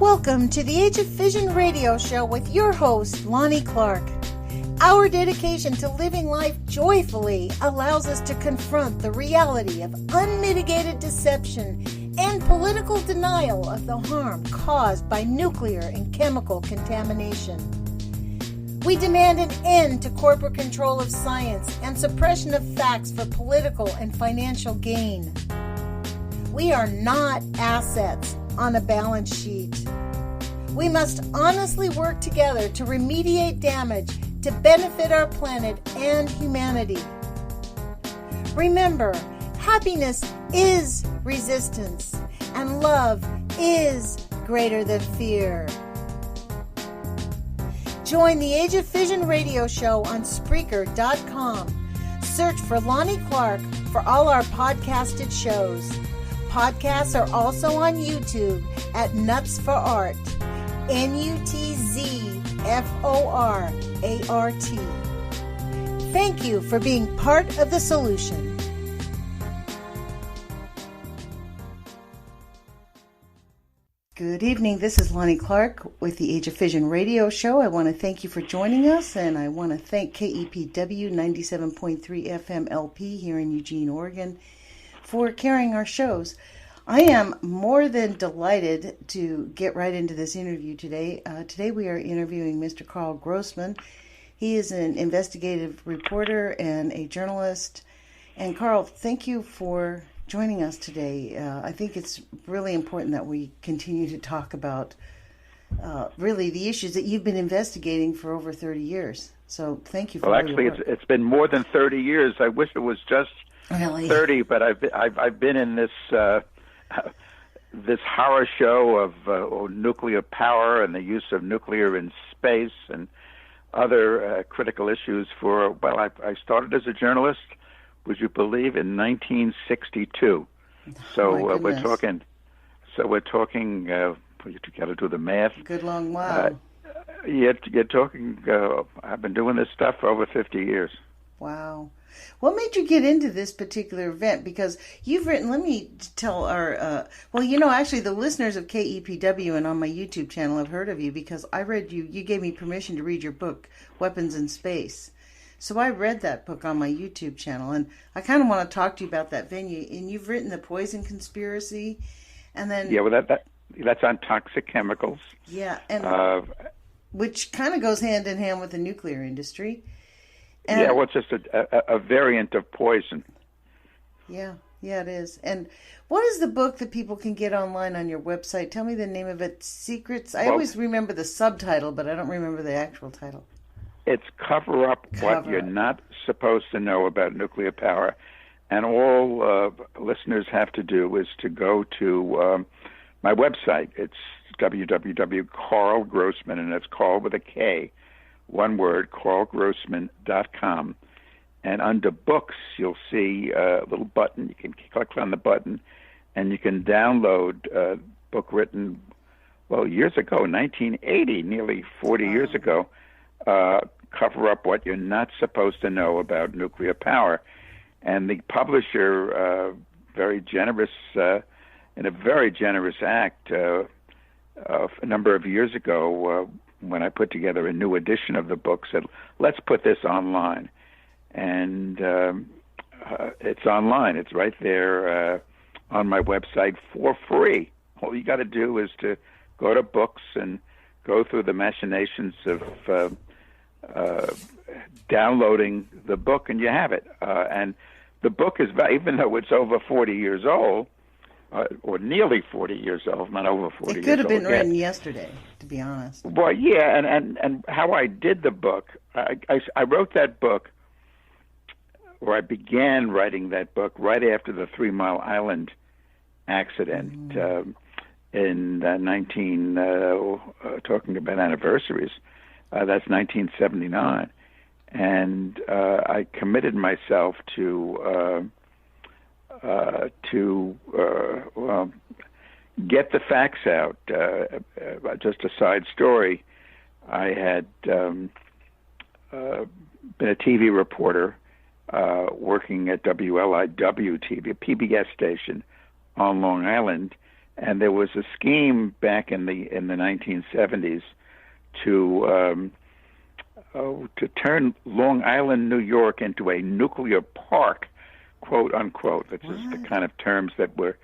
Welcome to the Age of Fission radio show with your host, Lonnie Clark. Our dedication to living life joyfully allows us to confront the reality of unmitigated deception and political denial of the harm caused by nuclear and chemical contamination. We demand an end to corporate control of science and suppression of facts for political and financial gain. We are not assets on a balance sheet. We must honestly work together to remediate damage to benefit our planet and humanity. Remember, happiness is resistance, and love is greater than fear. Join the Age of Fission radio show on Spreaker.com. Search for Lonnie Clark for all our podcasted shows. Podcasts are also on YouTube at Nutzforart, Nutzforart. Thank you for being part of the solution. Good evening. This is Lonnie Clark with the Age of Fission radio show. I want to thank you for joining us, and I want to thank KEPW 97.3 FM LP here in Eugene, Oregon, for carrying our shows. I am more than delighted to get right into this interview today. Today we are interviewing Mr. Karl Grossman. He is an investigative reporter and a journalist. And Karl, thank you for joining us today. I think it's really important that we continue to talk about really the issues that you've been investigating for over 30 years. So thank you for your work. It's been more than 30 years. I wish it was just really 30, but I've been in this this horror show of nuclear power and the use of nuclear in space and other critical issues for, well, I started as a journalist, would you believe, in 1962. So we're talking, you got to do the math. Good long while. You're talking, I've been doing this stuff for over 50 years. Wow. What made you get into this particular event? Because you've written, let me tell our, actually the listeners of KEPW and on my YouTube channel have heard of you because I read you gave me permission to read your book, Weapons in Space. So I read that book on my YouTube channel, and I kind of want to talk to you about that venue. And you've written The Poison Conspiracy, and then... Yeah, well, that's on toxic chemicals. Yeah, and which kind of goes hand in hand with the nuclear industry. And, yeah, well, it's just a variant of poison. Yeah, it is. And what is the book that people can get online on your website? Tell me the name of it. Secrets. I always remember the subtitle, but I don't remember the actual title. It's Cover Up What You're Not Supposed to Know About Nuclear Power. And all listeners have to do is to go to my website. It's www.karlgrossman, and it's Karl with a K. One word, karlgrossman.com. And under books, you'll see a little button. You can click on the button, and you can download a book written, years ago, 1980, nearly 40 years ago, Cover Up What You're Not Supposed to Know About Nuclear Power. And the publisher, very generous, in a very generous act, a number of years ago, when I put together a new edition of the book, said, let's put this online. And it's online. It's right there on my website for free. All you got to do is to go to books and go through the machinations of downloading the book, and you have it. And the book is, even though it's over 40 years old, or nearly 40 years old, not over 40 years old. It could have been written yesterday, to be honest. Well, yeah, and how I did the book, I wrote that book, or I began writing that book right after the 3 Mile Island accident in talking about anniversaries, that's 1979. And I committed myself to get the facts out. Just a side story, I had been a TV reporter working at WLIW TV, a PBS station on Long Island, And there was a scheme back in the 1970s to turn Long Island, New York, into a nuclear park, quote unquote. That's just the kind of terms that were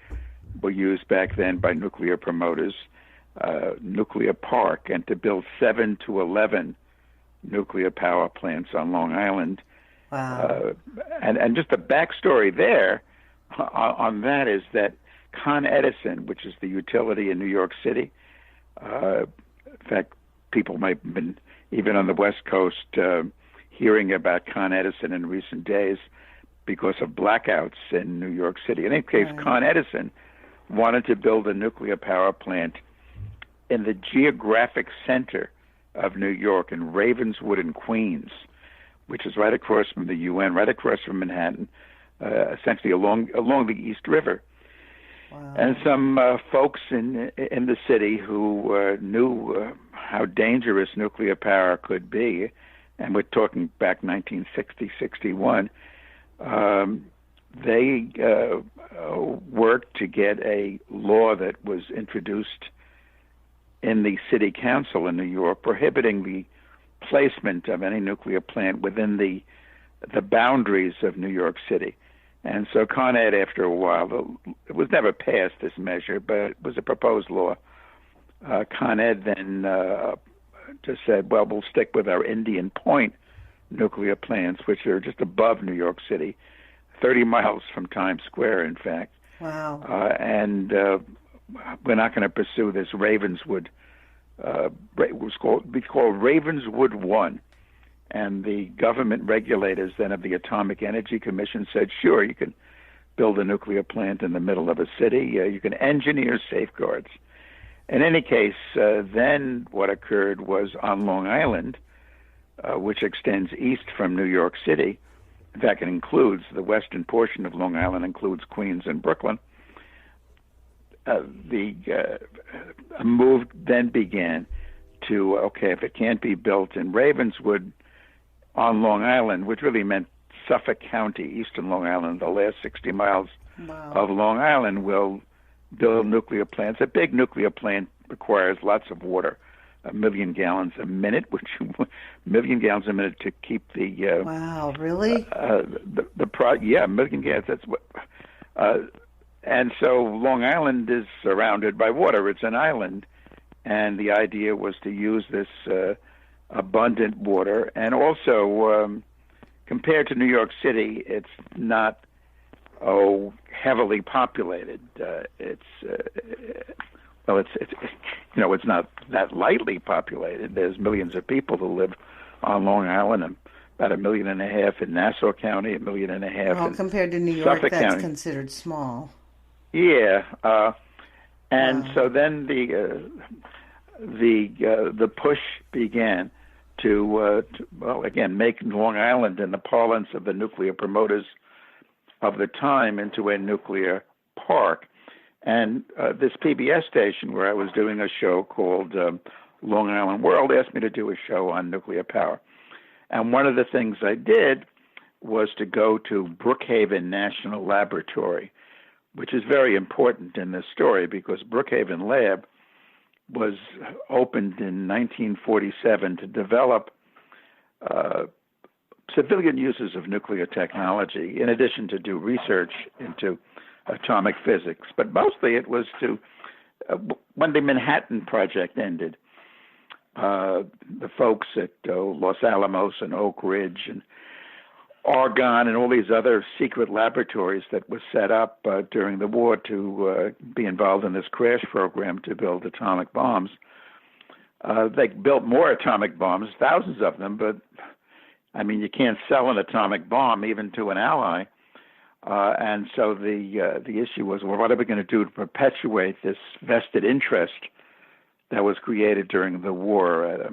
used back then by nuclear promoters. Nuclear park, and to build 7 to 11 nuclear power plants on Long Island. Wow. And just the backstory there on that is that Con Edison, which is the utility in New York City, in fact, people might have been, even on the West Coast, hearing about Con Edison in recent days because of blackouts in New York City. In any case, right. Con Edison wanted to build a nuclear power plant in the geographic center of New York, in Ravenswood in Queens, which is right across from the UN, right across from Manhattan, essentially along the East River. Wow. And some folks in the city who knew how dangerous nuclear power could be, and we're talking back 1960, 61, they worked to get a law that was introduced in the city council in New York prohibiting the placement of any nuclear plant within the boundaries of New York City. And so Con Ed, after a while, it was never passed, this measure, but it was a proposed law. Con Ed then just said, well, we'll stick with our Indian Point nuclear plants, which are just above New York City, 30 miles from Times Square, in fact. Wow. And we're not going to pursue this Ravenswood. It was called Ravenswood 1. And the government regulators then of the Atomic Energy Commission said, sure, you can build a nuclear plant in the middle of a city. You can engineer safeguards. In any case, then what occurred was on Long Island, which extends east from New York City. In fact, it includes the western portion of Long Island, includes Queens and Brooklyn. The move then began to, okay, if it can't be built in Ravenswood on Long Island, which really meant Suffolk County, eastern Long Island, the last 60 miles of Long Island, will build nuclear plants. A big nuclear plant requires lots of water, 1 million gallons a minute, a million gallons a minute to keep the... wow, really? 1 million gallons, that's what... and so Long Island is surrounded by water. It's an island. And the idea was to use this abundant water. And also, compared to New York City, it's not heavily populated. It's not that lightly populated. There's millions of people who live on Long Island, and about 1.5 million in Nassau County, 1.5 million in compared to New York, Suffolk that's County. Considered small. Yeah, so then the push began to again make Long Island, in the parlance of the nuclear promoters of the time, into a nuclear park. And this PBS station where I was doing a show called Long Island World asked me to do a show on nuclear power. And one of the things I did was to go to Brookhaven National Laboratory, which is very important in this story because Brookhaven Lab was opened in 1947 to develop civilian uses of nuclear technology, in addition to do research into atomic physics. But mostly it was to, when the Manhattan Project ended, the folks at Los Alamos and Oak Ridge and Argonne and all these other secret laboratories that were set up during the war to be involved in this crash program to build atomic bombs. They built more atomic bombs, thousands of them, but I mean, you can't sell an atomic bomb even to an ally. And so the issue was, well, what are we going to do to perpetuate this vested interest that was created during the war?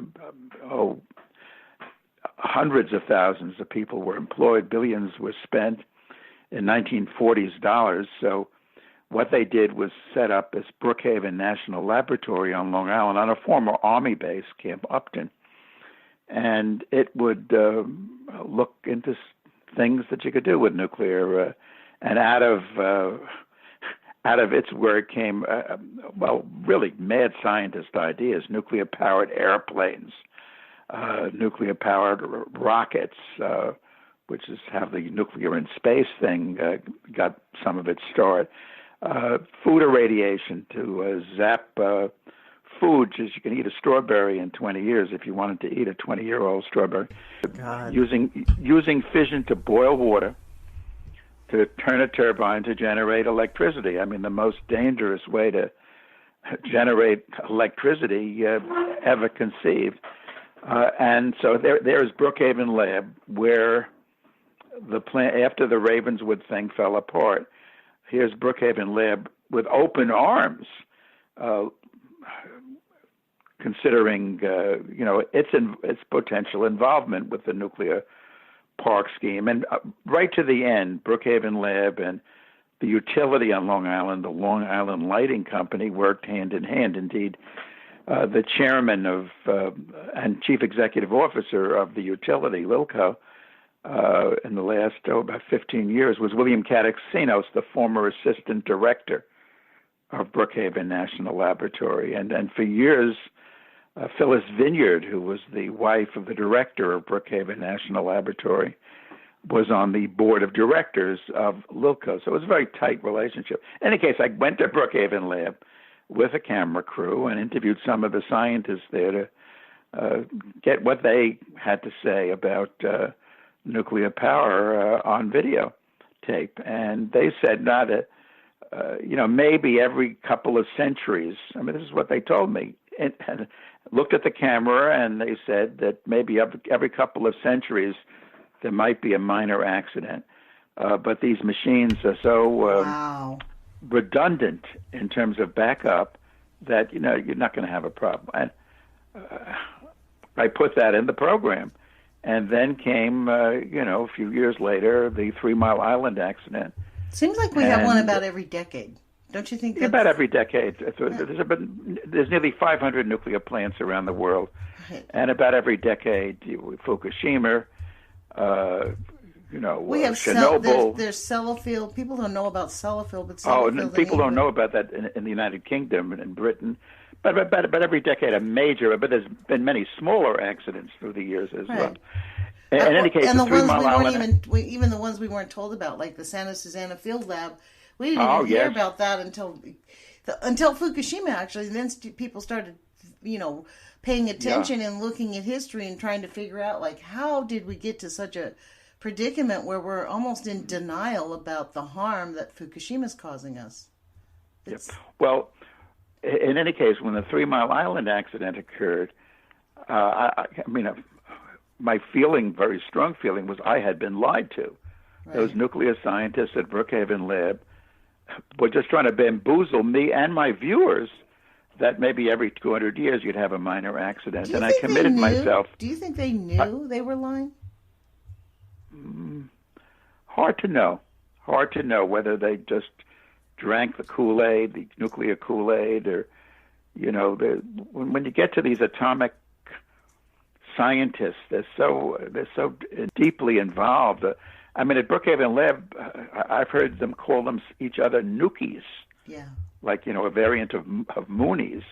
Hundreds of thousands of people were employed, billions were spent in 1940s dollars. So what they did was set up this Brookhaven National Laboratory on Long Island on a former Army base, Camp Upton. And it would look into things that you could do with nuclear. And out out of its work came, really mad scientist ideas: nuclear-powered airplanes, nuclear-powered rockets, which is how the nuclear in space thing got some of its start. Food irradiation to zap food, just you can eat a strawberry in 20 years if you wanted to eat a 20-year-old strawberry. God. Using fission to boil water to turn a turbine to generate electricity. I mean, the most dangerous way to generate electricity ever conceived. And so there's Brookhaven Lab, where the plant, after the Ravenswood thing fell apart, here's Brookhaven Lab with open arms, considering its potential involvement with the nuclear park scheme. And right to the end, Brookhaven Lab and the utility on Long Island, the Long Island Lighting Company, worked hand in hand. Indeed, the chairman of and chief executive officer of the utility, Lilco, in the last about 15 years was William Kataxinos, the former assistant director of Brookhaven National Laboratory. And for years, Phyllis Vineyard, who was the wife of the director of Brookhaven National Laboratory, was on the board of directors of Lilco. So it was a very tight relationship. In any case, I went to Brookhaven Lab with a camera crew and interviewed some of the scientists there to get what they had to say about nuclear power on video tape. And they said maybe every couple of centuries. I mean, this is what they told me. And looked at the camera, and they said that maybe every couple of centuries there might be a minor accident. But these machines are so redundant in terms of backup that you're not going to have a problem. And I put that in the program. And then came, a few years later, the 3 Mile Island accident. Seems like we have one about every decade. Don't you think? About every decade. There's nearly 500 nuclear plants around the world. Right. And about every decade, Fukushima, we have Chernobyl. There's Sellafield. People don't know about Sellafield, but Sellafield people don't know about that in the United Kingdom and in Britain. But every decade, a major, but there's been many smaller accidents through the years as well. In any case, and the ones we weren't even the ones we weren't told about, like the Santa Susana Field Lab, we didn't even hear about that until Fukushima, actually. And then people started, paying attention and looking at history and trying to figure out, like, how did we get to such a predicament where we're almost in denial about the harm that Fukushima's causing us? Yep. Well, in any case, when the 3 Mile Island accident occurred, my very strong feeling was I had been lied to. Right. Those nuclear scientists at Brookhaven Lab were just trying to bamboozle me and my viewers that maybe every 200 years you'd have a minor accident. And I committed myself. Do you think they knew they were lying? Hard to know. Hard to know whether they just drank the Kool-Aid, the nuclear Kool-Aid, or, when you get to these atomic scientists, they're so deeply involved. At Brookhaven Lab, I've heard them call each other Nukies. Yeah. Like, a variant of Moonies.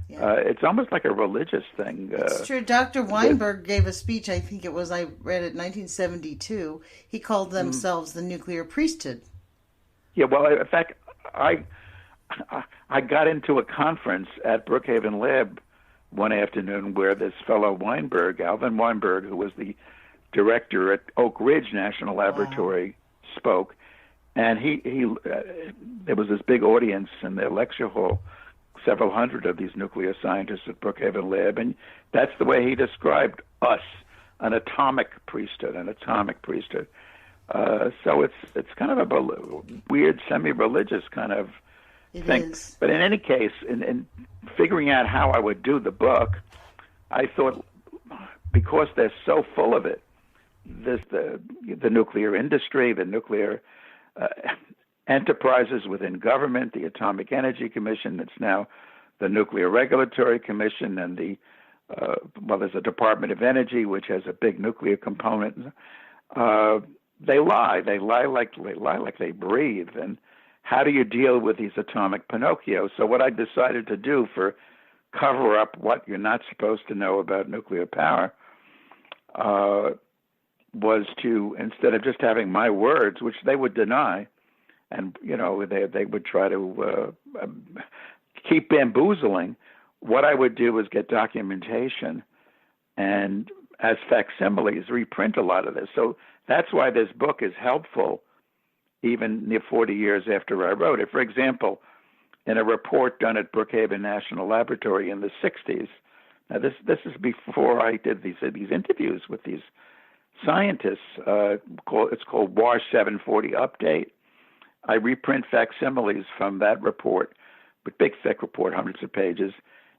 Yeah. It's almost like a religious thing. It's true. Dr. Weinberg gave a speech, I think it was, I read it in 1972. He called themselves the nuclear priesthood. Yeah, well, in fact, I got into a conference at Brookhaven Lab one afternoon where this fellow Weinberg, Alvin Weinberg, who was the director at Oak Ridge National Laboratory, spoke. And there was this big audience in their lecture hall, several hundred of these nuclear scientists at Brookhaven Lab, and that's the way he described us, an atomic priesthood. So it's kind of a weird, semi-religious kind of thing. Is. But in any case, in figuring out how I would do the book, I thought, because they're so full of it, there's the nuclear industry, the nuclear enterprises within government, the Atomic Energy Commission, it's now the Nuclear Regulatory Commission, and there's a Department of Energy, which has a big nuclear component. They lie like they breathe. And how do you deal with these atomic Pinocchios? So what I decided to do for cover up what you're not supposed to know about nuclear power was to, instead of just having my words, which they would deny, and they would try to keep bamboozling, what I would do was get documentation and as facsimiles reprint a lot of this. So that's why this book is helpful even near 40 years after I wrote it. For example, in a report done at Brookhaven National Laboratory in the 60s, now this is before I did these interviews with these scientists, it's called WAR 740 Update. I reprint facsimiles from that report, but big thick report, hundreds of pages,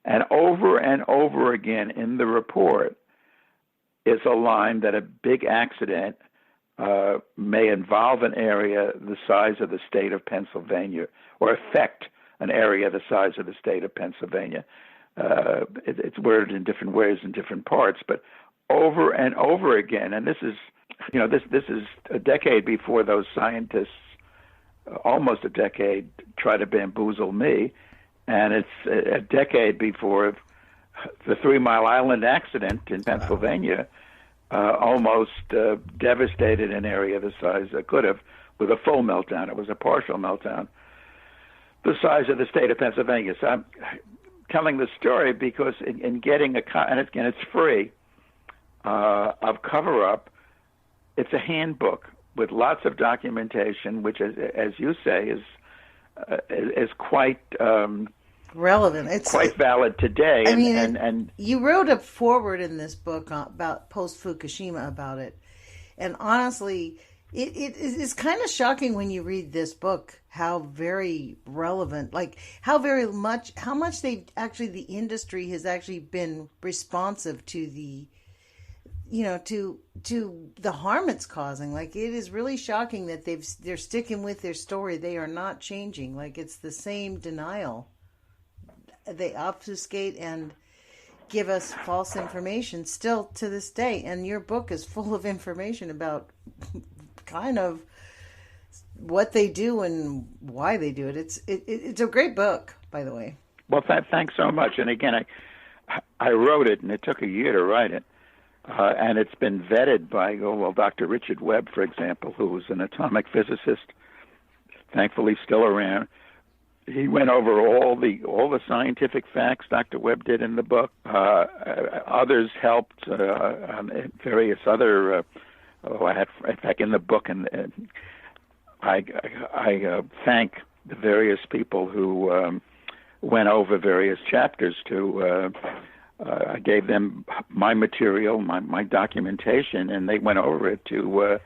and over again in the report is a line that a big accident may involve an area the size of the state of Pennsylvania, or affect an area the size of the state of Pennsylvania. It's worded in different ways in different parts, but over and over again. And this is a decade before those scientists, almost a decade, try to bamboozle me, and it's a decade before the 3 Mile Island accident in Pennsylvania. Almost devastated an area the size could have with a full meltdown. It was a partial meltdown, the size of the state of Pennsylvania. So I'm telling the story because in getting and it's free, of Cover Up, it's a handbook with lots of documentation, which, as you say, is quite relevant. It's quite valid today. I mean, and you wrote a foreword in this book about post-Fukushima about it, and honestly, it's kind of shocking when you read this book how very relevant, like how much the industry has actually been responsive to the, to the harm it's causing. Like, it is really shocking that they're sticking with their story. They are not changing. Like, it's the same denial. They obfuscate and give us false information still to this day. And your book is full of information about kind of what they do and why they do it. It's a great book, by the way. Well, thanks so much. And again, I wrote it, and it took a year to write it. And it's been vetted by, Dr. Richard Webb, for example, who was an atomic physicist, thankfully still around. He went over all the scientific facts Dr. Webb did in the book. Others helped on various other. I had, in fact, in the book, and I thank the various people who went over various chapters to. I gave them my material, my documentation, and they went over it to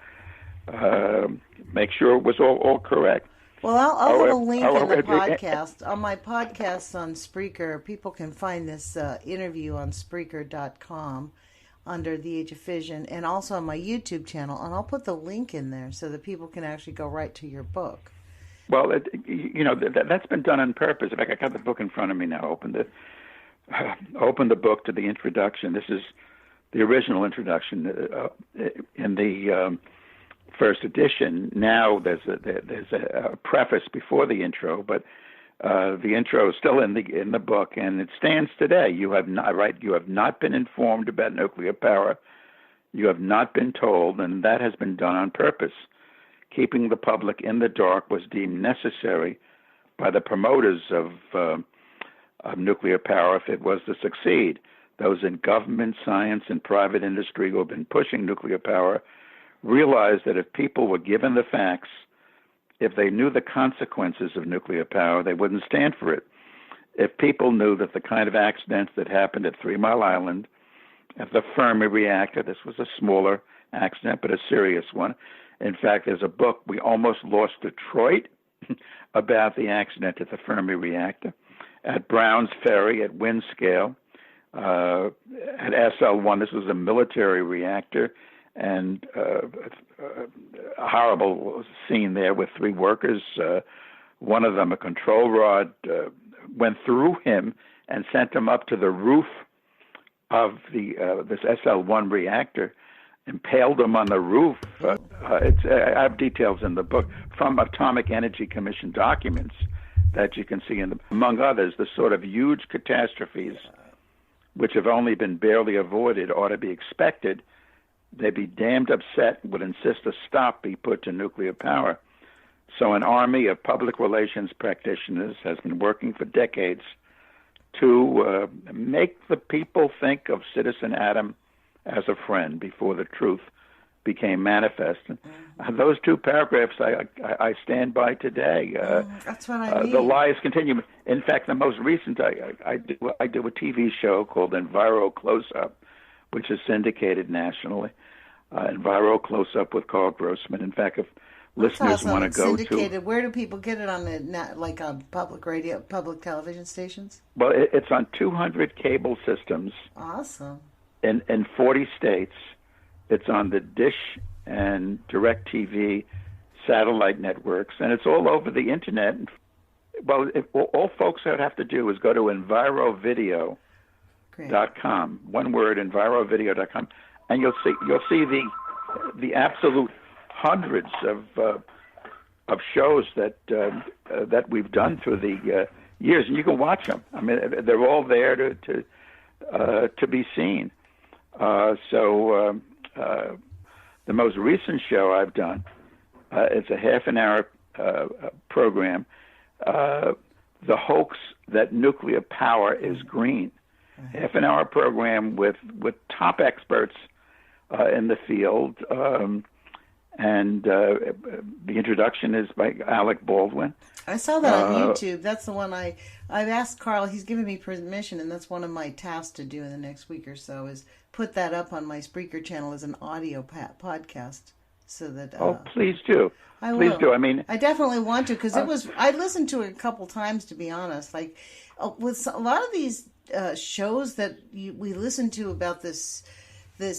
make sure it was all correct. Well, I'll put a link in the podcast. On my podcast on Spreaker, people can find this interview on Spreaker.com under The Age of Fission, and also on my YouTube channel. And I'll put the link in there so that people can actually go right to your book. Well, that's been done on purpose. In fact, I got the book in front of me now. Open the book to the introduction. This is the original introduction in the first edition. Now there's a preface before the intro, but the intro is still in the book, and it stands today. You have not been informed about nuclear power. You have not been told, and that has been done on purpose. Keeping the public in the dark was deemed necessary by the promoters of nuclear power if it was to succeed. Those in government, science, and private industry who have been pushing nuclear power realized that if people were given the facts, if they knew the consequences of nuclear power, they wouldn't stand for it. If people knew that the kind of accidents that happened at 3 Mile Island, at the Fermi reactor, this was a smaller accident, but a serious one. In fact, there's a book, We Almost Lost Detroit, about the accident at the Fermi reactor. At Browns Ferry, at Windscale, at SL-1, this was a military reactor, and a horrible scene there with 3 workers. One of them, a control rod, went through him and sent him up to the roof of this SL-1 reactor. impaled them on the roof. I have details in the book from Atomic Energy Commission documents that you can see among others, the sort of huge catastrophes which have only been barely avoided ought to be expected. They'd be damned upset, would insist a stop be put to nuclear power. So an army of public relations practitioners has been working for decades to make the people think of Citizen Adam as a friend before the truth became manifest. And those two paragraphs I stand by today. That's what I mean. The lies continue. In fact, the most recent, I do a TV show called Enviro Close-Up, which is syndicated nationally. Enviro Close-Up with Karl Grossman. In fact, if listeners want to go syndicated, where do people get it on like on public radio, public television stations? Well, it's on 200 cable systems. Awesome. In 40 states. It's on the Dish and DirecTV satellite networks, and it's all over the internet. Well, all folks would have to do is go to envirovideo.com. One word, envirovideo.com, and you'll see the absolute hundreds of shows that we've done through the years, and you can watch them. I mean, they're all there to be seen. The most recent show I've done, it's a half-an-hour program, The Hoax That Nuclear Power is Green. Half-an-hour program with top experts in the field, and the introduction is by Alec Baldwin. I saw that on YouTube. That's the one I've asked Karl. He's given me permission, and that's one of my tasks to do in the next week or so is put that up on my Spreaker channel as an audio podcast, so that. Please do. Please do. I mean, I definitely want to because I listened to it a couple times, to be honest. Like with a lot of these shows that we listen to about this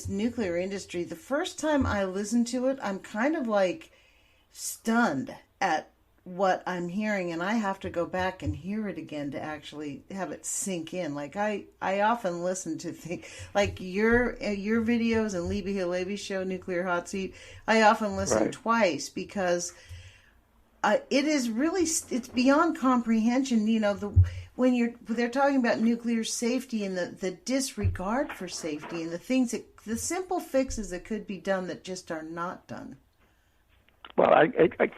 nuclear industry, the first time I listened to it, I'm kind of like stunned at what I'm hearing, and I have to go back and hear it again to actually have it sink in. Like I often listen to things like your videos and Libby Halevi's show, Nuclear Hot Seat. I often listen twice because it is really, it's beyond comprehension. You know, when they're talking about nuclear safety and the disregard for safety and the simple fixes that could be done that just are not done. Well, I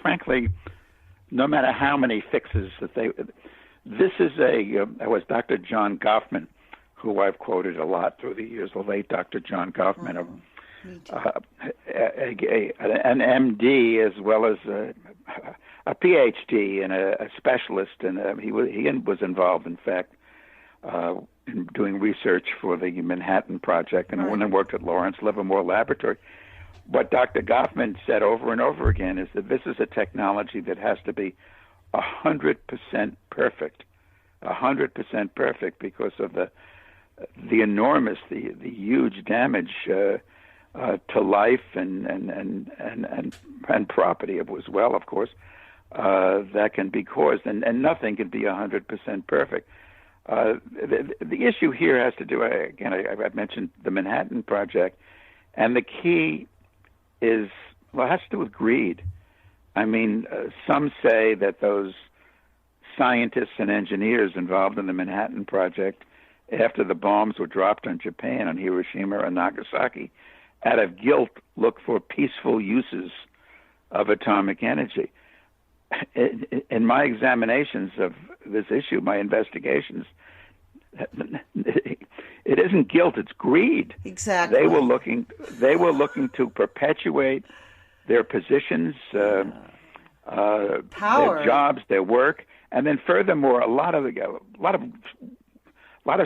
frankly, no matter how many fixes this is it was Dr. John Goffman, who I've quoted a lot through the years, the late Dr. John Goffman, an MD as well as a PhD and a specialist, and he was involved, in fact, in doing research for the Manhattan Project, and went and worked at Lawrence Livermore Laboratory. What Dr. Goffman said over and over again is that this is a technology that has to be 100% perfect, 100% perfect, because of the enormous, the huge damage to life and property as well, of course, that can be caused, and nothing can be 100% perfect. The issue here has to do, again, I've mentioned the Manhattan Project, and the key it has to do with greed. I mean, some say that those scientists and engineers involved in the Manhattan Project, after the bombs were dropped on Japan, on Hiroshima and Nagasaki, out of guilt, looked for peaceful uses of atomic energy. In my examinations of this issue, my investigations, it isn't guilt; it's greed. Exactly. They were looking to perpetuate their positions, power, their jobs, their work, and then furthermore, a lot of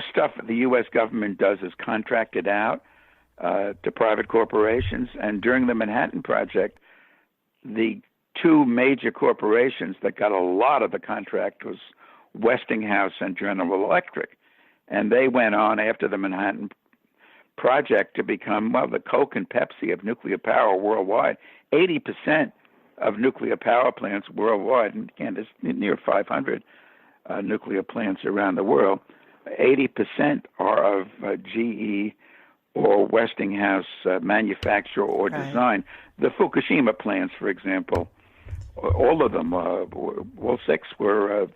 stuff the U.S. government does is contracted out to private corporations. And during the Manhattan Project, the two major corporations that got a lot of the contract was Westinghouse and General Electric. And they went on after the Manhattan Project to become, the Coke and Pepsi of nuclear power worldwide. 80% of nuclear power plants worldwide, and again, there's near 500 nuclear plants around the world, 80% are of GE or Westinghouse manufacture or design. The Fukushima plants, for example, all of them, all six were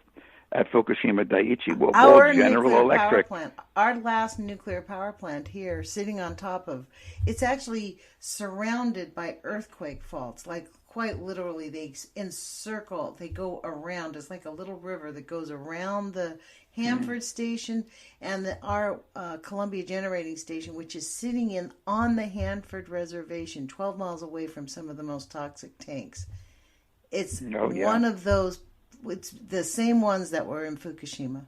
at Fukushima Daiichi, well, our General nuclear Electric. Power plant, our last nuclear power plant here, sitting on top of, it's actually surrounded by earthquake faults. Like quite literally, they encircle, they go around. It's like a little river that goes around the Hanford station and our Columbia Generating Station, which is sitting on the Hanford Reservation, 12 miles away from some of the most toxic tanks. It's one of those. It's the same ones that were in Fukushima.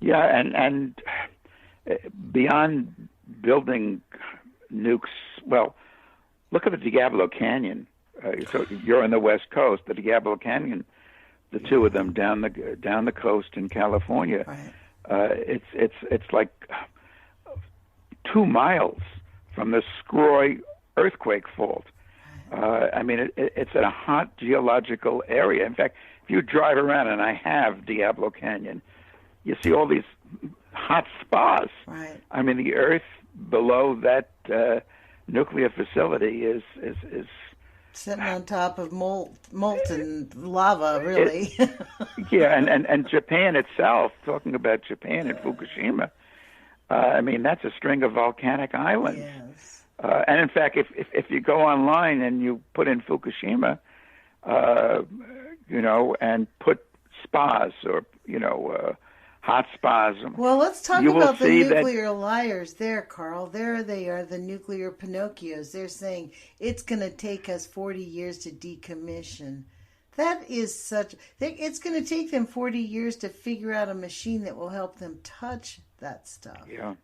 Yeah, and beyond building nukes, well, look at the Diablo Canyon. So you're on the West Coast. The Diablo Canyon, the two of them down the coast in California. Right. It's like 2 miles from the Scroy earthquake fault. I mean, it's in a hot geological area. In fact, if you drive around, and I have Diablo Canyon, you see all these hot spas. Right. I mean, the earth below that nuclear facility is sitting on top of molten lava, really. Yeah, and Japan itself, talking about Japan and Fukushima, I mean, that's a string of volcanic islands. Yes. And in fact, if you go online and you put in Fukushima, and put spas or hot spas. Well, let's talk about the nuclear liars there, Karl. There they are, the nuclear Pinocchios. They're saying it's going to take us 40 years to decommission. That is it's going to take them 40 years to figure out a machine that will help them touch that stuff. Yeah.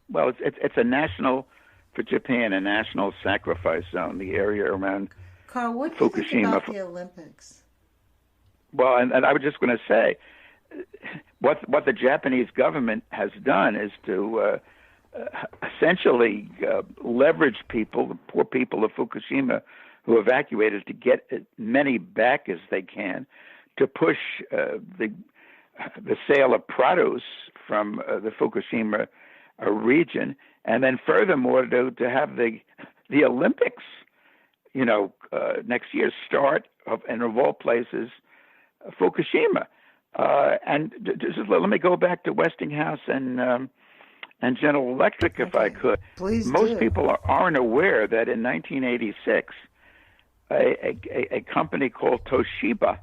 Well, it's a national, for Japan, a national sacrifice zone, the area around Karl, what do you Fukushima. think about the Olympics? Well, and I was just going to say, what the Japanese government has done is to essentially leverage people, the poor people of Fukushima who evacuated, to get as many back as they can, to push the sale of produce from the Fukushima region, and then furthermore to have the Olympics, next year start and of all places, Fukushima. And just let me go back to Westinghouse and General Electric, if I could. Please Most do. people aren't aware that in 1986, a company called Toshiba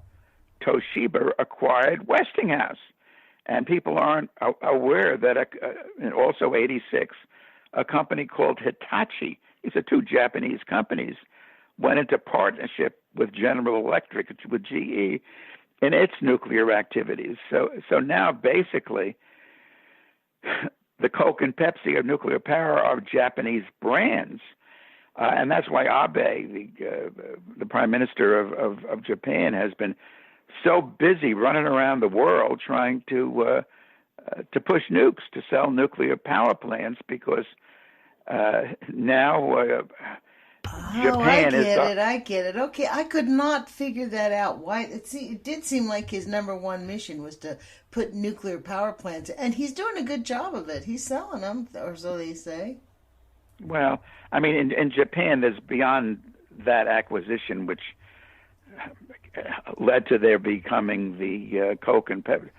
acquired Westinghouse. And people aren't aware that, in also 86, a company called Hitachi, these are two Japanese companies, went into partnership with General Electric, with GE, in its nuclear activities. So now basically the Coke and Pepsi of nuclear power are Japanese brands. And that's why Abe, the Prime Minister of Japan, has been so busy running around the world trying to push nukes, to sell nuclear power plants, because now Japan I get it. Okay, I could not figure that out. Why? It did seem like his number one mission was to put nuclear power plants, and he's doing a good job of it. He's selling them, or so they say. Well, I mean, in Japan, there's beyond that acquisition, which led to their becoming the Coke and Pepsi,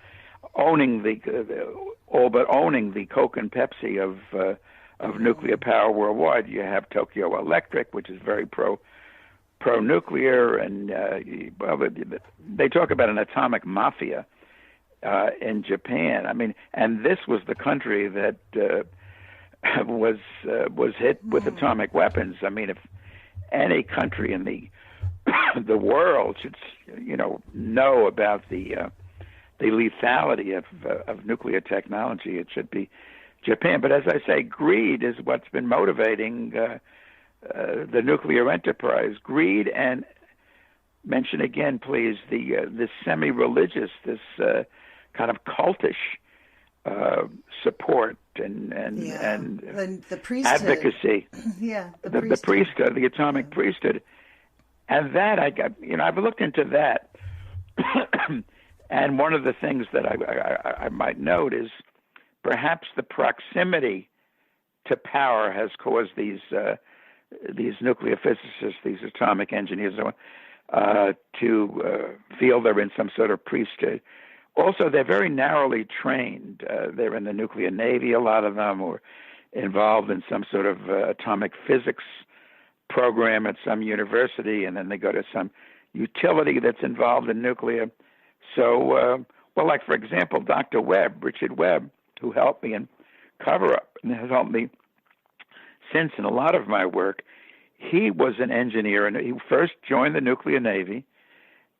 owning the Coke and Pepsi of nuclear power worldwide. You have Tokyo Electric, which is very pro-nuclear, and they talk about an atomic mafia in Japan. I mean, and this was the country that was hit with atomic weapons. I mean, if any country in the world should know about the lethality of nuclear technology, it should be Japan. But as I say, greed is what's been motivating the nuclear enterprise. Greed, and mention again, please, this semi-religious, this kind of cultish support and the priesthood. advocacy. Yeah, the priesthood, the atomic priesthood, and that I've looked into that, and one of the things that I might note is perhaps the proximity to power has caused these nuclear physicists, these atomic engineers, to feel they're in some sort of priesthood. Also, they're very narrowly trained. They're in the nuclear navy, a lot of them, or involved in some sort of atomic physics program at some university, and then they go to some utility that's involved in nuclear. So, like, for example, Dr. Webb, Richard Webb, who helped me in Cover Up and has helped me since in a lot of my work, he was an engineer, and he first joined the nuclear navy,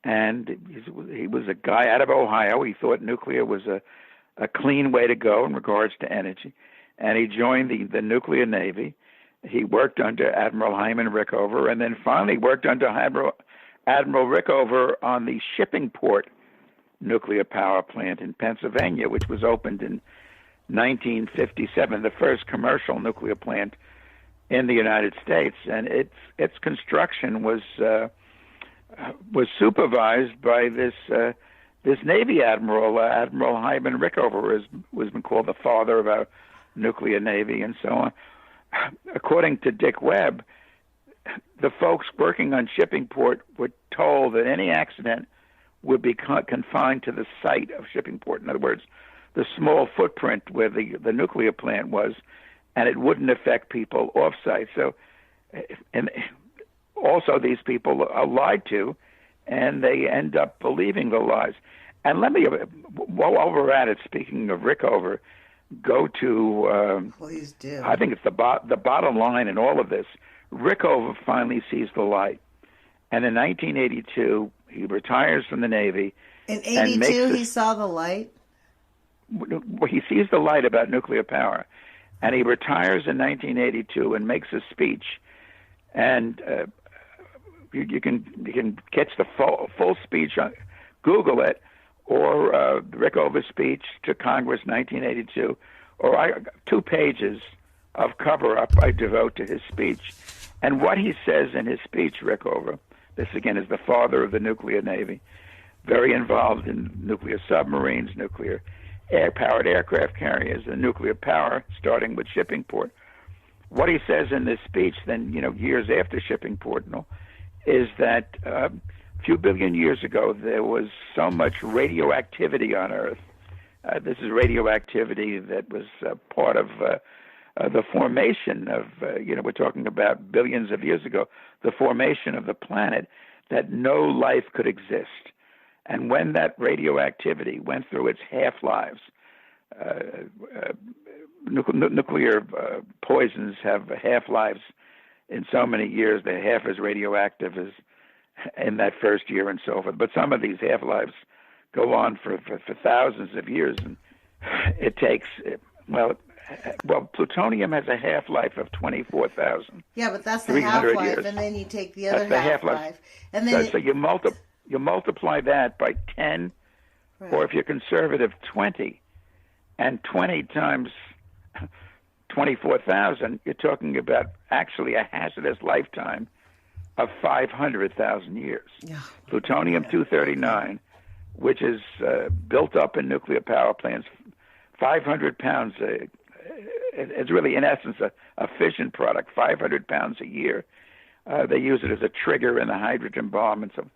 and he was a guy out of Ohio. He thought nuclear was a clean way to go in regards to energy, and he joined the nuclear navy. He worked under Admiral Hyman Rickover, and then finally worked under Admiral Rickover on the Shippingport nuclear power plant in Pennsylvania, which was opened in 1957, the first commercial nuclear plant in the United States, and its construction was supervised by this Navy admiral, Admiral Hyman Rickover, was been called the father of our nuclear navy, and so on. According to Dick Webb, the folks working on Shippingport were told that any accident would be confined to the site of Shippingport. In other words, the small footprint where the nuclear plant was, and it wouldn't affect people off-site. So, and also these people are lied to, and they end up believing the lies. And let me, while we're at it, speaking of Rickover, go to, please do. I think it's the bottom line in all of this. Rickover finally sees the light. And in 1982, he retires from the Navy. In 82, he saw the light? He sees the light about nuclear power. And he retires in 1982 and makes a speech. And you can catch the full speech on Google it, or Rickover's speech to Congress 1982, or 2 pages of cover-up I devote to his speech. And what he says in his speech, Rickover, this again is the father of the nuclear navy, very involved in nuclear submarines, nuclear air-powered aircraft carriers, and nuclear power, starting with Shippingport. What he says in this speech, then, years after Shippingport, is that a few billion years ago, there was so much radioactivity on Earth. This is radioactivity that was part of the formation of, we're talking about billions of years ago, the formation of the planet, that no life could exist. And when that radioactivity went through its half-lives, nuclear poisons have half-lives in so many years. They're half as radioactive as in that first year and so forth. But some of these half-lives go on for thousands of years. And it takes, plutonium has a half-life of 24,000. Yeah, but that's the half-life, years. And then you take the other half-life. And then so you multiply that by 10, right, or if you're conservative, 20. And 20 times 24,000, you're talking about actually a hazardous lifetime of 500,000 years. Yeah. Plutonium-239, which is built up in nuclear power plants, 500 pounds. It's really, in essence, a fission product, 500 pounds a year. They use it as a trigger in the hydrogen bomb, and so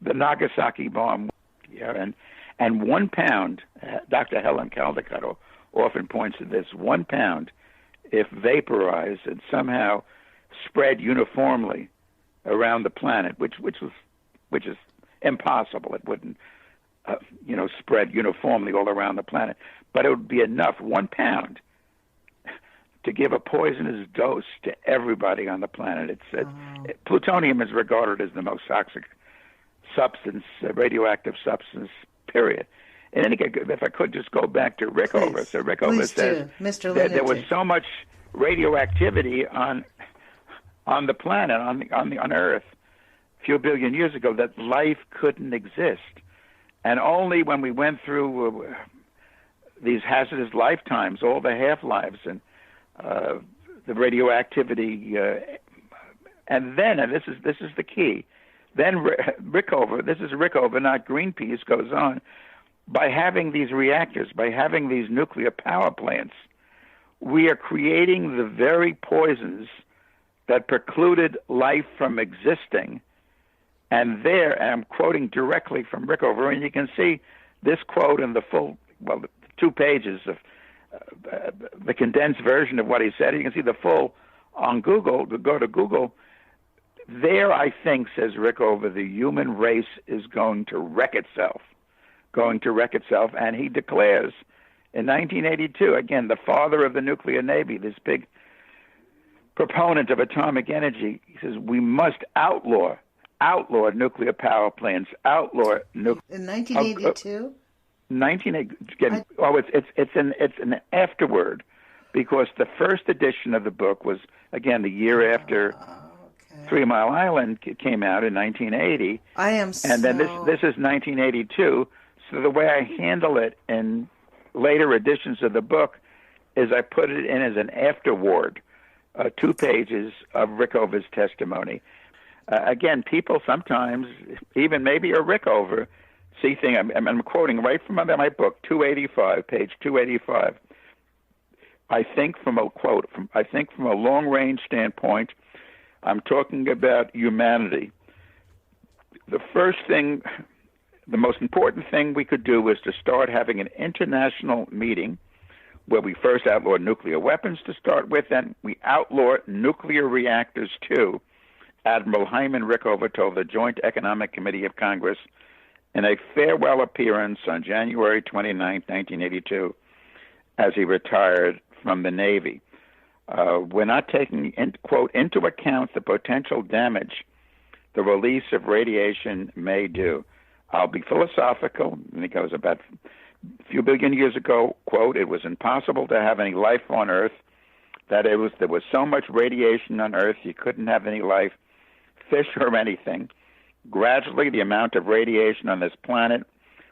the Nagasaki bomb. And 1 pound, Dr. Helen Caldicott often points to this, 1 pound, if vaporized and somehow spread uniformly around the planet, which is impossible. It wouldn't, spread uniformly all around the planet, but it would be enough, 1 pound, to give a poisonous dose to everybody on the planet. Plutonium is regarded as the most toxic substance, radioactive substance, period. In any case, if I could just go back to Rickover. Please. So Rickover says that there was so much radioactivity on the planet, on Earth, a few billion years ago, that life couldn't exist. And only when we went through these hazardous lifetimes, all the half-lives and the radioactivity, and this is the key. Then Rickover, this is Rickover, not Greenpeace, goes on, by having these reactors, by having these nuclear power plants, we are creating the very poisons that precluded life from existing. And there, and I'm quoting directly from Rickover, and you can see this quote in the full, well, 2 pages of the condensed version of what he said. You can see the full on Google. Go to Google. There, I think, says Rickover, the human race is going to wreck itself, and he declares in 1982, again, the father of the nuclear navy, this big proponent of atomic energy, he says, we must outlaw nuclear power plants, In 1982? 1980. It's an afterword, because the first edition of the book was, again, the year after 3 Mile Island came out in 1980. And then this is 1982. So the way I handle it in later editions of the book is I put it in as an afterword, 2 pages of Rickover's testimony. Again, people sometimes, even maybe a Rickover, see things. I'm quoting right from my book, 285, page 285. I think from a long-range standpoint, I'm talking about humanity. The first thing, the most important thing we could do was to start having an international meeting where we first outlawed nuclear weapons to start with, and we outlawed nuclear reactors too. Admiral Hyman Rickover told the Joint Economic Committee of Congress in a farewell appearance on January 29, 1982, as he retired from the Navy. We're not taking, quote, into account the potential damage the release of radiation may do. I'll be philosophical. And he goes, about a few billion years ago, quote, it was impossible to have any life on Earth, there was so much radiation on Earth you couldn't have any life, fish or anything. Gradually, the amount of radiation on this planet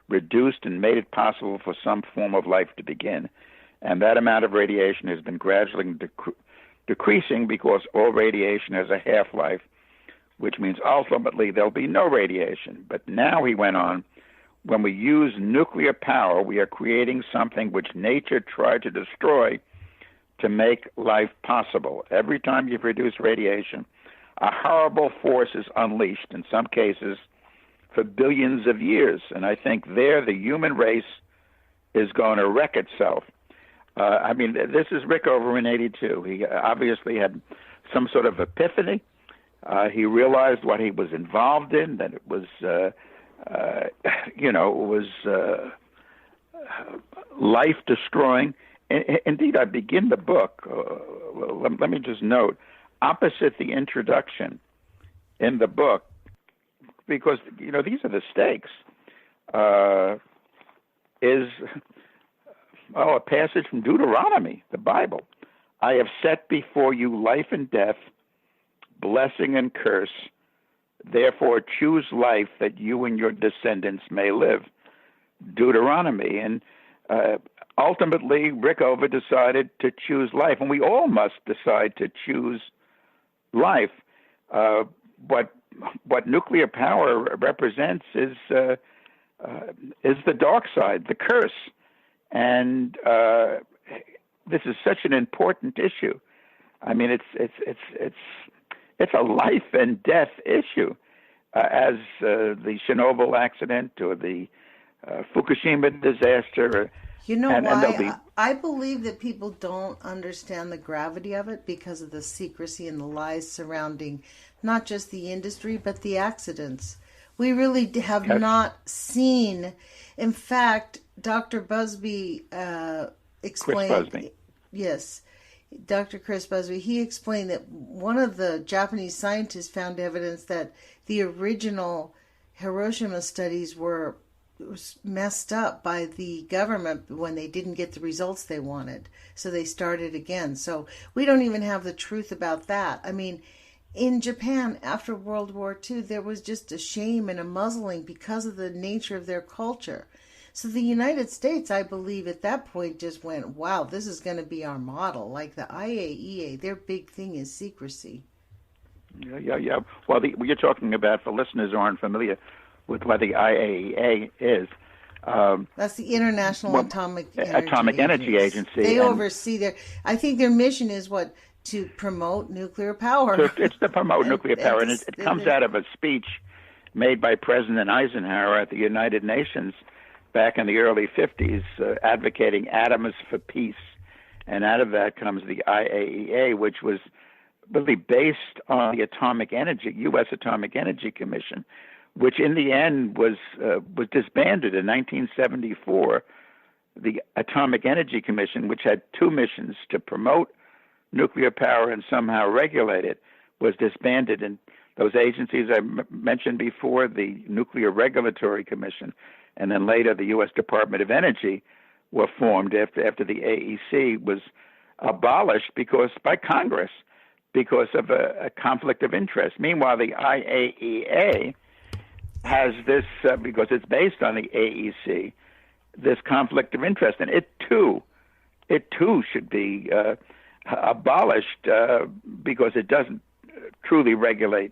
reduced and made it possible for some form of life to begin. And that amount of radiation has been gradually decreasing because all radiation has a half-life, which means ultimately there'll be no radiation. But now, he went on, when we use nuclear power, we are creating something which nature tried to destroy to make life possible. Every time you produce radiation, a horrible force is unleashed, in some cases, for billions of years. And I think there the human race is going to wreck itself. This is Rickover in 82. He obviously had some sort of epiphany. He realized what he was involved in, that it was, life-destroying. Indeed, I begin the book, let me just note, opposite the introduction in the book, because, these are the stakes, is a passage from Deuteronomy, the Bible. I have set before you life and death, blessing and curse. Therefore, choose life that you and your descendants may live. Deuteronomy. And ultimately, Rickover decided to choose life, and we all must decide to choose life. What nuclear power represents is the dark side, the curse. And this is such an important issue. It's a life and death issue, as the Chernobyl accident or the Fukushima disaster. I believe that people don't understand the gravity of it because of the secrecy and the lies surrounding not just the industry, but the accidents. We really have not seen. In fact, Dr. Busby explained. Chris Busby. Yes, Dr. Chris Busby. He explained that one of the Japanese scientists found evidence that the original Hiroshima studies was messed up by the government when they didn't get the results they wanted. So they started again. So we don't even have the truth about that. In Japan, after World War II, there was just a shame and a muzzling because of the nature of their culture. So the United States, I believe, at that point just went, wow, this is going to be our model. Like the IAEA, their big thing is secrecy. Yeah. Well, what you're talking about, for listeners who aren't familiar with what the IAEA is, That's the International Atomic Energy Agency. They oversee I think their mission is to promote nuclear power. It's to promote nuclear power, and it comes out of a speech made by President Eisenhower at the United Nations back in the early 50s, advocating atoms for peace. And out of that comes the IAEA, which was really based on the U.S. Atomic Energy Commission, which in the end was disbanded in 1974. The Atomic Energy Commission, which had two missions, to promote nuclear power and somehow regulate it, was disbanded. And those agencies I mentioned before, the Nuclear Regulatory Commission, and then later the U.S. Department of Energy, were formed after the AEC was abolished by Congress because of a conflict of interest. Meanwhile, the IAEA has this, because it's based on the AEC, this conflict of interest, and it too should be abolished because it doesn't truly regulate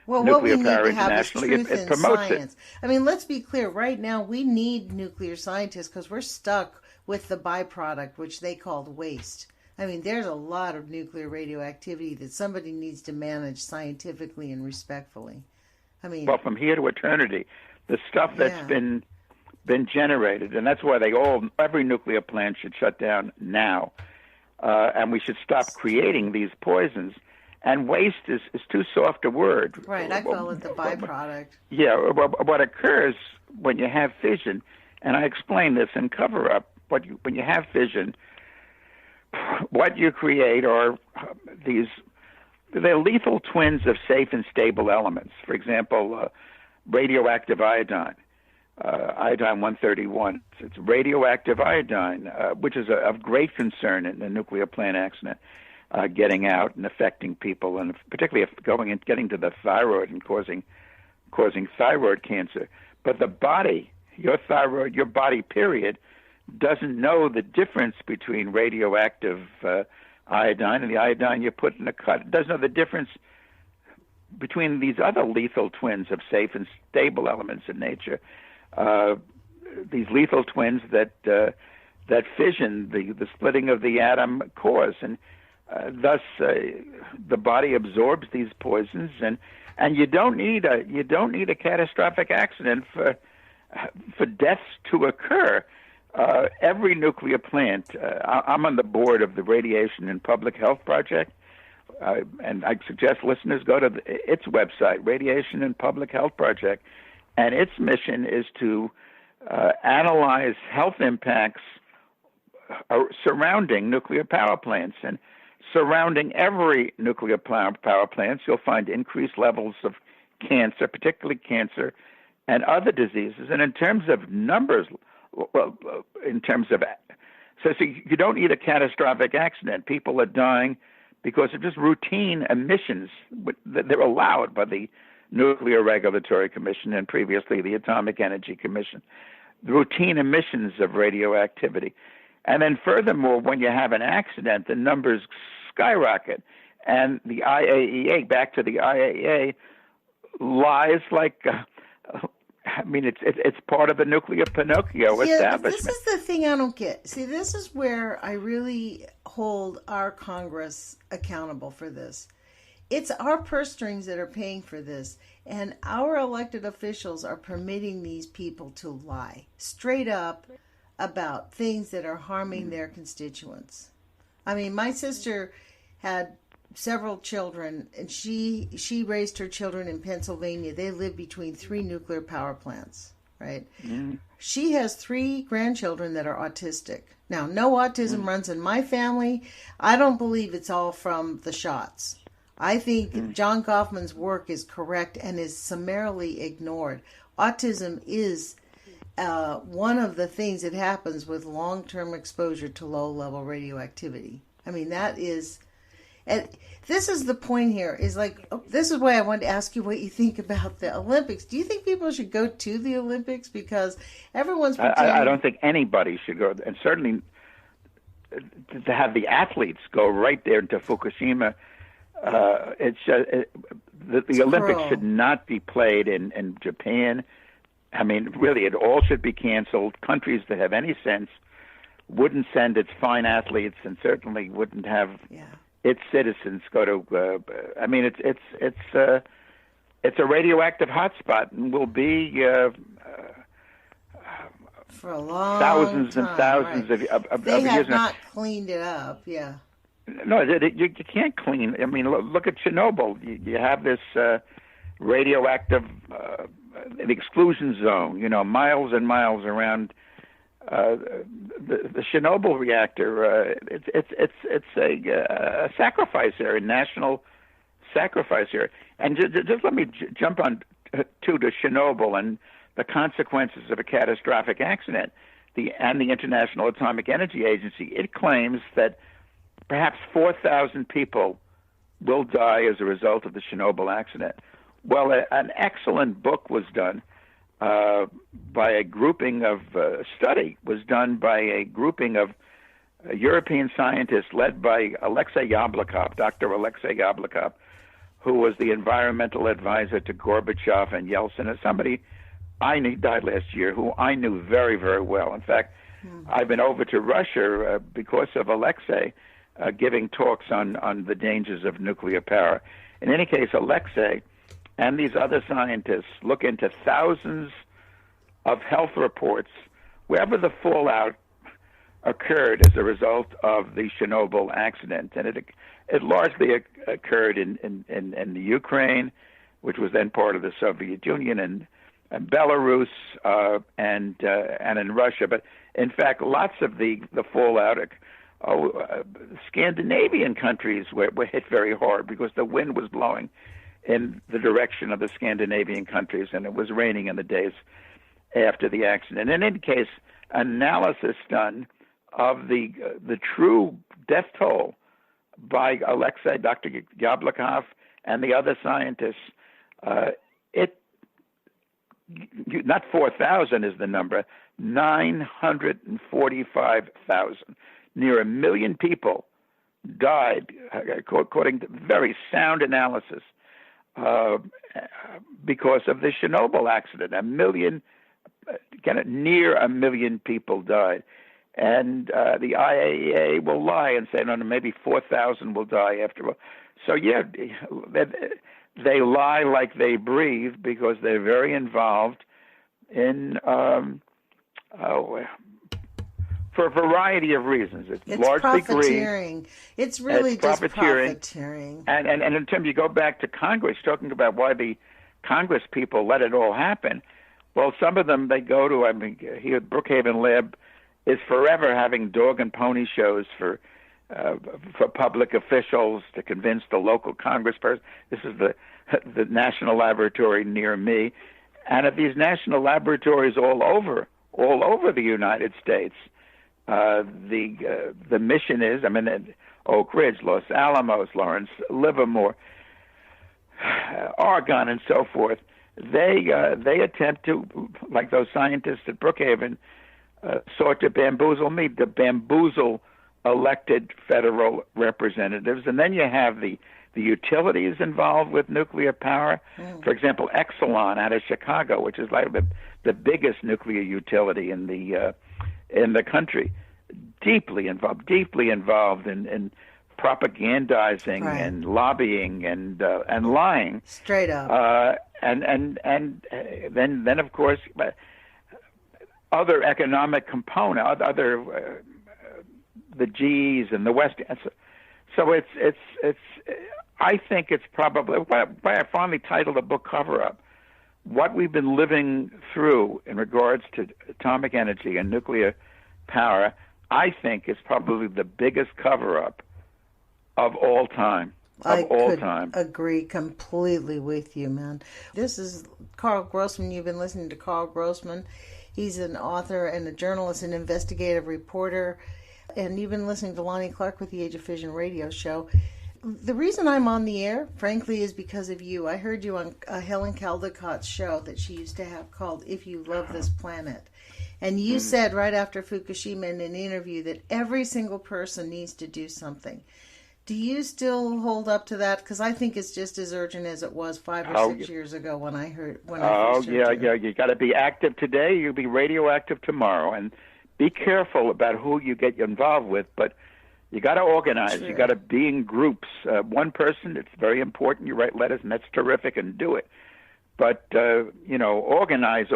nuclear power internationally. It promotes science. I mean, let's be clear. Right now, we need nuclear scientists because we're stuck with the byproduct, which they called waste. I mean, there's a lot of nuclear radioactivity that somebody needs to manage scientifically and respectfully. I mean, well, from here to eternity, the stuff that's been generated, and that's why every nuclear plant should shut down now, and we should stop creating these poisons. And waste is too soft a word. Right, I call it the byproduct. Yeah, what occurs when you have fission, and I explain this in Cover Up, when you have fission, what you create are they're lethal twins of safe and stable elements. For example, radioactive iodine, iodine-131. It's radioactive iodine, which is of great concern in the nuclear plant accident. Getting out and affecting people, and particularly if getting to the thyroid and causing thyroid cancer. But the body, your body, period, doesn't know the difference between radioactive iodine and the iodine you put in a cut. It doesn't know the difference between these other lethal twins of safe and stable elements in nature. These lethal twins that fission, the splitting of the atom, cause, and thus, the body absorbs these poisons, and you don't need a catastrophic accident for deaths to occur. Every nuclear plant. I'm on the board of the Radiation and Public Health Project, and I suggest listeners go to its website, Radiation and Public Health Project, and its mission is to analyze health impacts surrounding nuclear power plants. And surrounding every nuclear power plant, you'll find increased levels of cancer, particularly cancer, and other diseases. And in terms of numbers, so you don't need a catastrophic accident. People are dying because of just routine emissions that they're allowed by the Nuclear Regulatory Commission and previously the Atomic Energy Commission. The routine emissions of radioactivity. And then furthermore, when you have an accident, the numbers skyrocket. And the IAEA, back to the IAEA, lies like, it's part of the nuclear Pinocchio establishment. This is the thing I don't get. See, this is where I really hold our Congress accountable for this. It's our purse strings that are paying for this, and our elected officials are permitting these people to lie straight up about things that are harming their constituents. I mean, my sister had several children, and she raised her children in Pennsylvania. They live between 3 nuclear power plants, right? Mm. She has 3 grandchildren that are autistic. Now, no autism runs in my family. I don't believe it's all from the shots. I think John Goffman's work is correct and is summarily ignored. Autism is one of the things that happens with long-term exposure to low-level radioactivity. I mean, that is... And this is the point here, this is why I wanted to ask you what you think about the Olympics. Do you think people should go to the Olympics? Because everyone's... I don't think anybody should go, and certainly to have the athletes go right there to Fukushima, the Olympics should not be played in Japan, I mean, really, it all should be canceled. Countries that have any sense wouldn't send its fine athletes, and certainly wouldn't have its citizens go to. I mean, it's a radioactive hotspot, and will be for a long thousands time, and thousands right. of they years. have not cleaned it up. Yeah. No, you can't clean. I mean, look at Chernobyl. You have this radioactive an exclusion zone. Miles and miles around the Chernobyl reactor. It's a sacrifice area, national sacrifice area. And just let me jump on to Chernobyl and the consequences of a catastrophic accident. The International Atomic Energy Agency, it claims that perhaps 4,000 people will die as a result of the Chernobyl accident. Well, an excellent book was done by a grouping of study was done by a grouping of European scientists led by Alexei Yablokov, Dr. Alexei Yablokov, who was the environmental advisor to Gorbachev and Yeltsin, and somebody he died last year, who I knew very, very well. In fact, I've been over to Russia because of Alexei giving talks on the dangers of nuclear power. In any case, Alexei and these other scientists look into thousands of health reports wherever the fallout occurred as a result of the Chernobyl accident. And it largely occurred in the Ukraine, which was then part of the Soviet Union, and Belarus, and in Russia. But in fact, lots of the fallout, Scandinavian countries were hit very hard because the wind was blowing in the direction of the Scandinavian countries, and it was raining in the days after the accident. In any case, analysis done of the true death toll by Dr. Yablokov and the other scientists, not 4,000 is the number, 945,000. Near 1 million people died, according to very sound analysis, because of the Chernobyl accident. Near 1 million people died. And the IAEA will lie and say, no, maybe 4,000 will die after all. So, yeah, they lie like they breathe because they're very involved in, for a variety of reasons. It's largely profiteering. It's really just profiteering. And in terms, you go back to Congress, talking about why the Congress people let it all happen. Well, some of them, they go to, here at Brookhaven Lab is forever having dog and pony shows for public officials to convince the local congressperson. This is the national laboratory near me. And at these national laboratories all over the United States, the mission is, Oak Ridge, Los Alamos, Lawrence, Livermore, Oregon, and so forth. They attempt to, like those scientists at Brookhaven, sought to bamboozle me, to bamboozle elected federal representatives. And then you have the utilities involved with nuclear power. For example, Exelon out of Chicago, which is like the biggest nuclear utility in the country, deeply involved in propagandizing and lobbying and lying. Straight up. And then of course other economic component, other the G's and the West. So it's I think it's probably why I finally titled the book Cover Up. What we've been living through in regards to atomic energy and nuclear power, I think is probably the biggest cover-up of all time. I agree completely with you, man. This is Karl Grossman. You've been listening to Karl Grossman. He's an author and a journalist and investigative reporter. And you've been listening to Lonnie Clark with the Age of Fission radio show. The reason I'm on the air, frankly, is because of you. I heard you on Helen Caldicott's show that she used to have called If You Love This Planet. And you said right after Fukushima in an interview that every single person needs to do something Do you still hold up to that? Because I think it's just as urgent as it was 5 or 6 years ago when I first heard you. You got to be active today. You'll be radioactive tomorrow, and be careful about who you get involved with. But you got to organize. True. You got to be in groups. One person, it's very important. You write letters, and that's terrific, and do it. But organize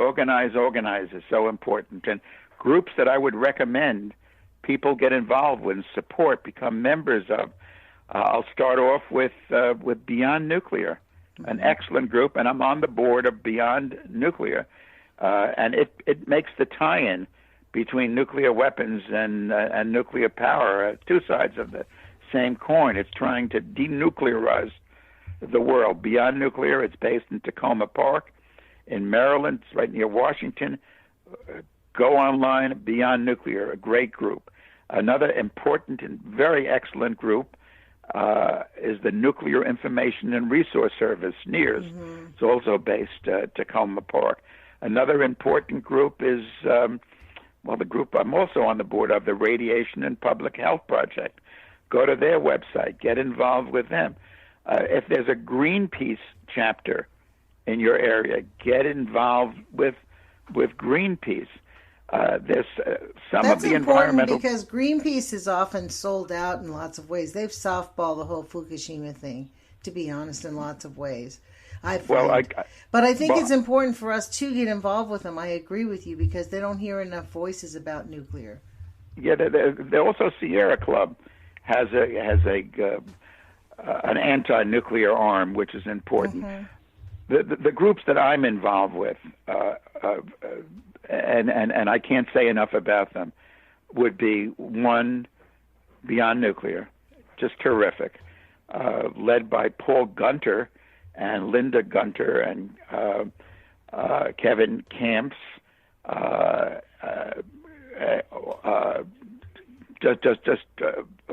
is so important. And groups that I would recommend people get involved with and support, become members of. I'll start off with Beyond Nuclear, an excellent group, and I'm on the board of Beyond Nuclear, and it makes the tie-in between nuclear weapons and nuclear power, two sides of the same coin. It's trying to denuclearize the world. Beyond Nuclear, it's based in Tacoma Park in Maryland. It's right near Washington. Go online, Beyond Nuclear, a great group. Another important and very excellent group is the Nuclear Information and Resource Service, NIRS. Mm-hmm. It's also based Tacoma Park. Another important group is, the group I'm also on the board of, the Radiation and Public Health Project. Go to their website. Get involved with them. If there's a Greenpeace chapter in your area, get involved with Greenpeace. There's some That's of the important environmental... because Greenpeace is often sold out in lots of ways. They've softballed the whole Fukushima thing, to be honest, in lots of ways. But I think it's important for us to get involved with them. I agree with you because they don't hear enough voices about nuclear. Yeah, they also Sierra Club has an anti-nuclear arm, which is important. Mm-hmm. The groups that I'm involved with, and I can't say enough about them, would be one, Beyond Nuclear, just terrific, led by Paul Gunter and Linda Gunter and Kevin Camps.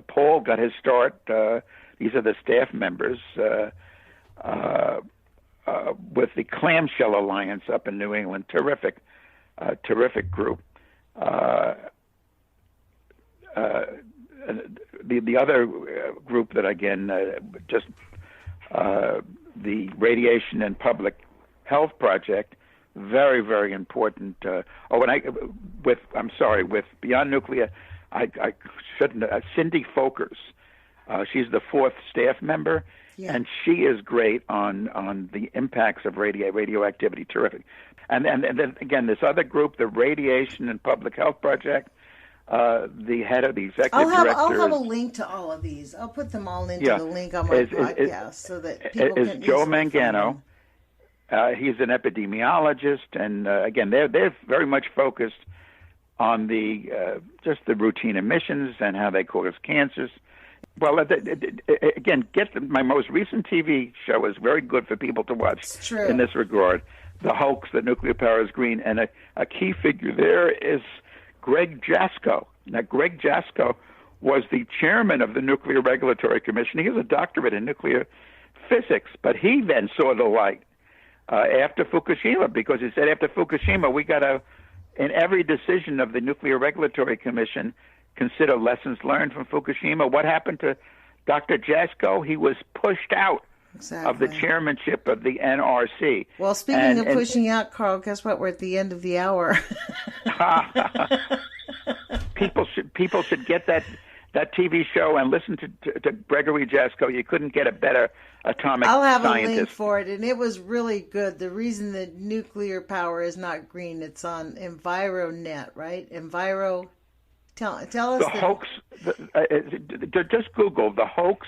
Paul got his start. These are the staff members with the Clamshell Alliance up in New England. Terrific group. The other group that again the Radiation and Public Health Project, very, very important. With Beyond Nuclear, I shouldn't. Cindy Folkers, she's the fourth staff member, and she is great on the impacts of radioactivity. Terrific. And then again, this other group, the Radiation and Public Health Project. The head of the executive director. I'll have a link to all of these. I'll put them all into the link on my podcast so that people can. Is Joe Mangano? He's an epidemiologist, and again, they're very much focused on the just the routine emissions and how they cause cancers. Well, again, my most recent TV show is very good for people to watch in this regard. The hoax that nuclear power is green, and a key figure there is Greg Jasko. Now, Greg Jasko was the chairman of the Nuclear Regulatory Commission. He has a doctorate in nuclear physics, but he then saw the light after Fukushima, because he said after Fukushima, we got to, in every decision of the Nuclear Regulatory Commission, consider lessons learned from Fukushima. What happened to Dr. Jasko? He was pushed out of the chairmanship of the NRC. Well, speaking of pushing out, Karl, guess what? We're at the end of the hour. People should get that TV show and listen to Gregory Jasko. You couldn't get a better atomic scientist. I'll have a link for it, and it was really good. The reason that nuclear power is not green, it's on EnviroNet, right? Tell us the hoax. Just Google the hoax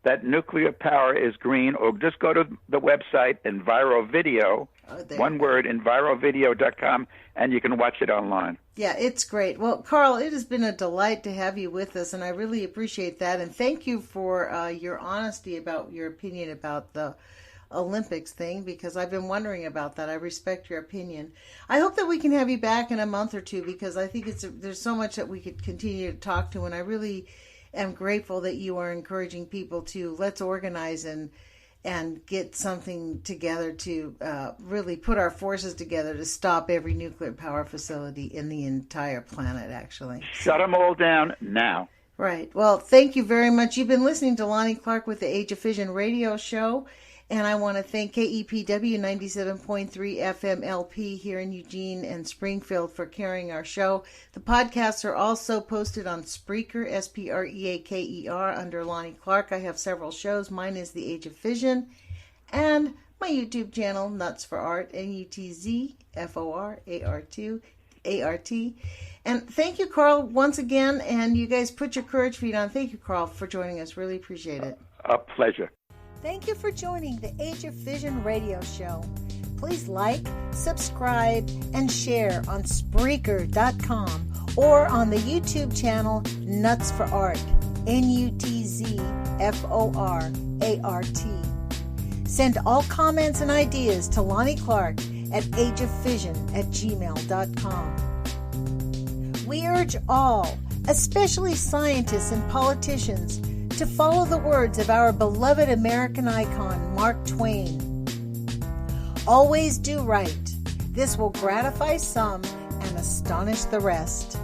that nuclear power is green, or just go to the website EnviroVideo, one word, EnviroVideo.com, and you can watch it online. Yeah, it's great. Well, Karl, it has been a delight to have you with us, and I really appreciate that. And thank you for your honesty about your opinion about the Olympics thing, because I've been wondering about that. I respect your opinion. I hope that we can have you back in a month or two, because I think there's so much that we could continue to talk to, and I really am grateful that you are encouraging people to let's organize and get something together to really put our forces together to stop every nuclear power facility in the entire planet, actually. Shut them all down now. Right. Well, thank you very much. You've been listening to Lonnie Clark with the Age of Fission radio show. And I want to thank KEPW 97.3 FM LP here in Eugene and Springfield for carrying our show. The podcasts are also posted on Spreaker, Spreaker, under Lonnie Clark. I have several shows. Mine is The Age of Fission. And my YouTube channel, Nuts for Art, NUTZFORART. And thank you, Karl, once again. And you guys put your courage feet on. Thank you, Karl, for joining us. Really appreciate it. A pleasure. Thank you for joining the Age of Fission radio show. Please like, subscribe, and share on Spreaker.com or on the YouTube channel Nuts for Art, NUTZFORART. Send all comments and ideas to Lonnie Clark at ageoffission@gmail.com. We urge all, especially scientists and politicians, to follow the words of our beloved American icon, Mark Twain. Always do right. This will gratify some and astonish the rest.